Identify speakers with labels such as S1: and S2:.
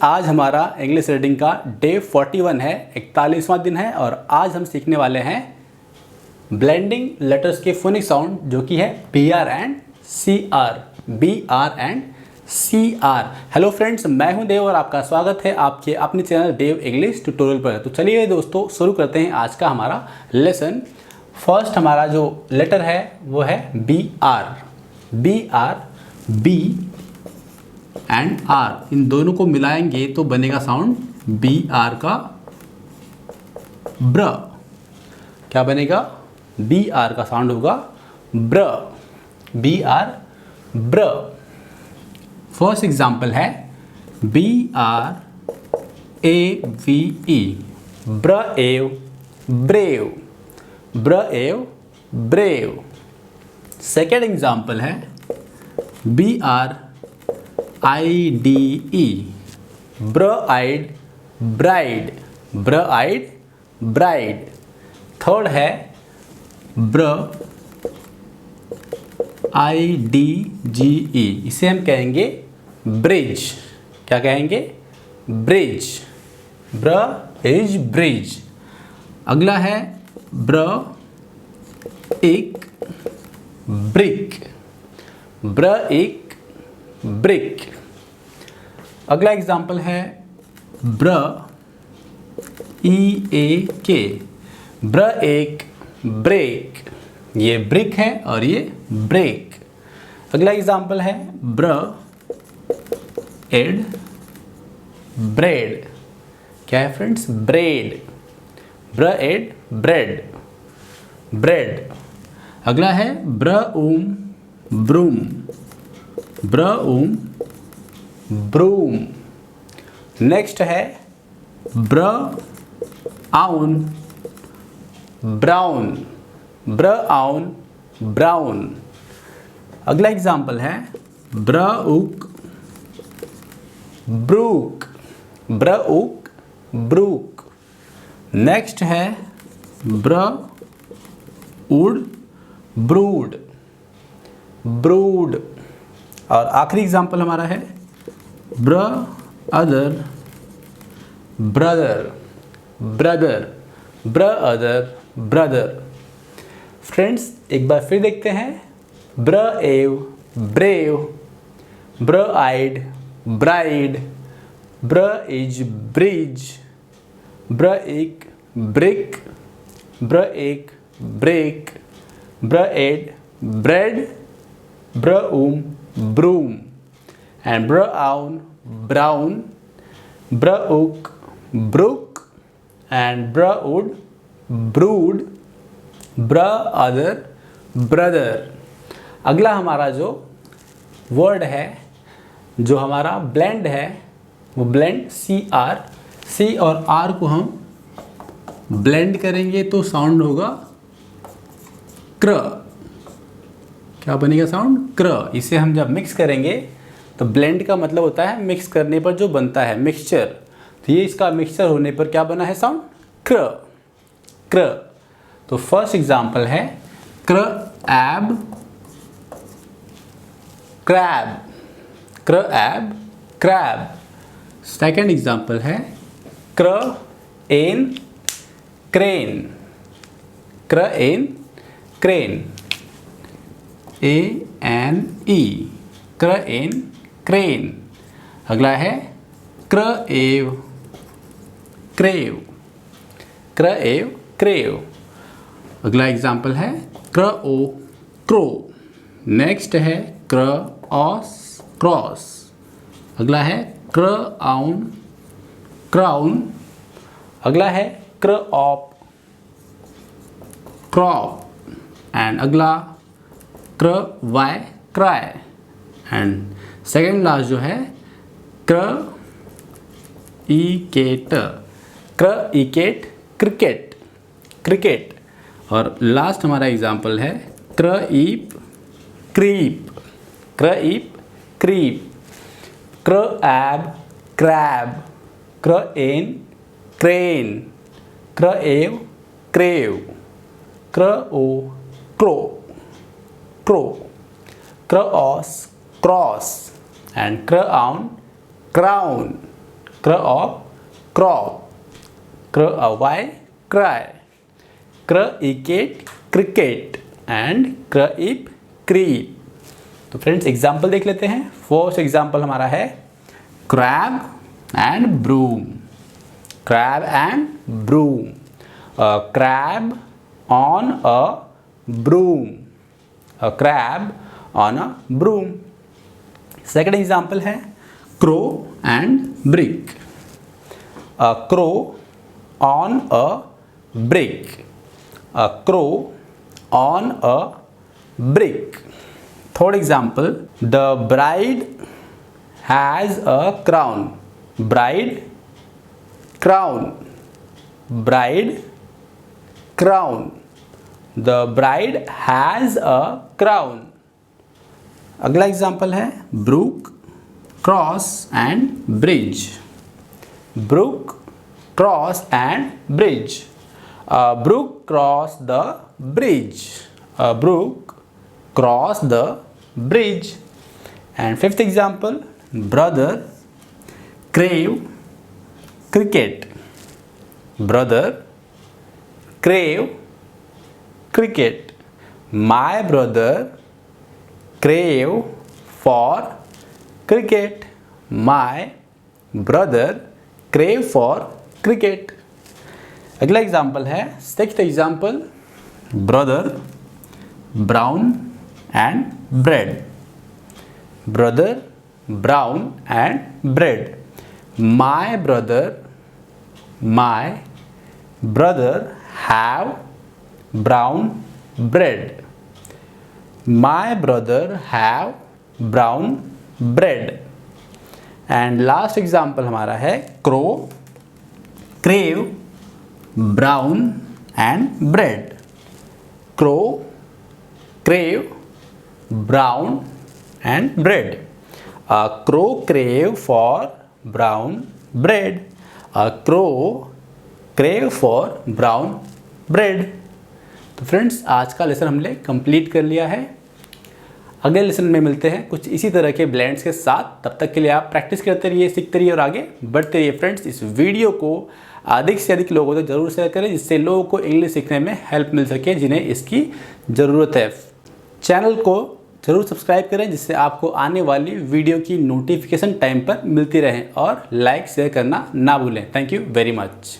S1: आज हमारा English reading का डे 41 है, 41वां दिन है और आज हम सीखने वाले हैं ब्लेंडिंग लेटर्स के फोनिक साउंड जो कि है BR and CR, BR and CR। Hello friends, मैं हूं देव और आपका स्वागत है आपके अपने चैनल देव इंग्लिश ट्यूटोरियल पर। तो चलिए दोस्तों शुरू करते हैं आज का हमारा लेसन। फर्स्ट हमारा जो लेटर है वो है BR, B एंड R, इन दोनों को मिलाएंगे तो बनेगा साउंड BR का ब्र। क्या बनेगा? BR का साउंड होगा ब्र, BR ब्र। फर्स्ट एग्जाम्पल है BRAVE, ब्रएव ब्रेव, ब्रएव ब्रेव। सेकेंड एग्जाम्पल है BRIDE, ब्रआइड ब्राइड, ब्रआइड ब्राइड। थर्ड है BRIDGE, इसे हम कहेंगे ब्रिज। क्या कहेंगे? Bridge, bridge bridge. अगला है एक ब्रिक, एक ब्रिक। अगला एग्जाम्पल है EAK, एक ब्रेक। ये ब्रिक है और ये ब्रेक। अगला एग्जाम्पल है एड ब्रेड। क्या है friends? Bread, bread bread bread. अगला है ब्रूम ब्रूम। नेक्स्ट है ब्राउन ब्राउन। अगला एग्जाम्पल है ब्रूक ब्रूक। नेक्स्ट है ब्रूड। और आखिरी एग्जाम्पल हमारा है ब्रदर। फ्रेंड्स एक बार फिर देखते हैं। ब्रएव ब्रेव, ब्रआइड ब्राइड, ब्रइज ब्रिज, ब्रएक ब्रिक, ब्रएक ब्रेक, ब्रएड bread, broom broom and brown brown, brook brook and brood brood, brother. अगला हमारा जो वर्ड है, जो हमारा ब्लेंड है, वो ब्लेंड CR। C और R को हम ब्लेंड करेंगे तो साउंड होगा क्र। क्या बनेगा साउंड? क्र। इसे हम जब मिक्स करेंगे तो ब्लेंड का मतलब होता है मिक्स करने पर जो बनता है मिक्सचर। तो ये इसका मिक्सचर होने पर क्या बना है साउंड? क्र, क्र। तो फर्स्ट एग्जांपल है क्रैब क्रैब। सेकेंड एग्जांपल है क्रेन क्रेन ANE, क्रेन। अगला है क्रेव। अगला एग्जाम्पल है क्रो। नेक्स्ट है क्रॉस। अगला है क्राउन। अगला है क्रॉप एंड अगला क्राई एंड सेकेंड लास्ट जो है क्रिकेट। और लास्ट हमारा एग्जाम्पल है creep crab, crane, crave crow, cross and crown, क्र ऑफ क्रॉप, क्र वाई क्राई, क्र इकेट क्रिकेट एंड क्र इप क्रीप। तो फ्रेंड्स एग्जाम्पल देख लेते हैं। फर्स्ट एग्जाम्पल हमारा है crab and broom, crab and broom, crab on a broom, a crab on a broom। Second example है crow and brick, a crow on a brick, a crow on a brick। Third example the bride has a crown, bride crown, bride crown, the bride has a crown। अगला example है brook cross and bridge, brook cross and bridge, brook cross the bridge, brook cross the bridge. And fifth example brother crave cricket, brother crave cricket, my brother crave for cricket, my brother crave for cricket। अगला example है sixth example brother brown and bread, brother brown and bread, my brother have brown bread, my brother have brown bread। And last example हमारा है crow crave brown and bread, crow crave brown and bread, crow crave for brown bread, crow crave for brown bread. तो friends आज का lesson हमने complete कर लिया है। अगले लेसन में मिलते हैं कुछ इसी तरह के ब्लेंड्स के साथ। तब तक के लिए आप प्रैक्टिस करते रहिए, सीखते रहिए और आगे बढ़ते रहिए। फ्रेंड्स इस वीडियो को अधिक से अधिक लोगों तक जरूर शेयर करें, जिससे लोगों को इंग्लिश सीखने में हेल्प मिल सके जिन्हें इसकी ज़रूरत है। चैनल को जरूर सब्सक्राइब करें जिससे आपको आने वाली वीडियो की नोटिफिकेशन टाइम पर मिलती रहे, और लाइक शेयर करना ना भूलें। Thank you very much.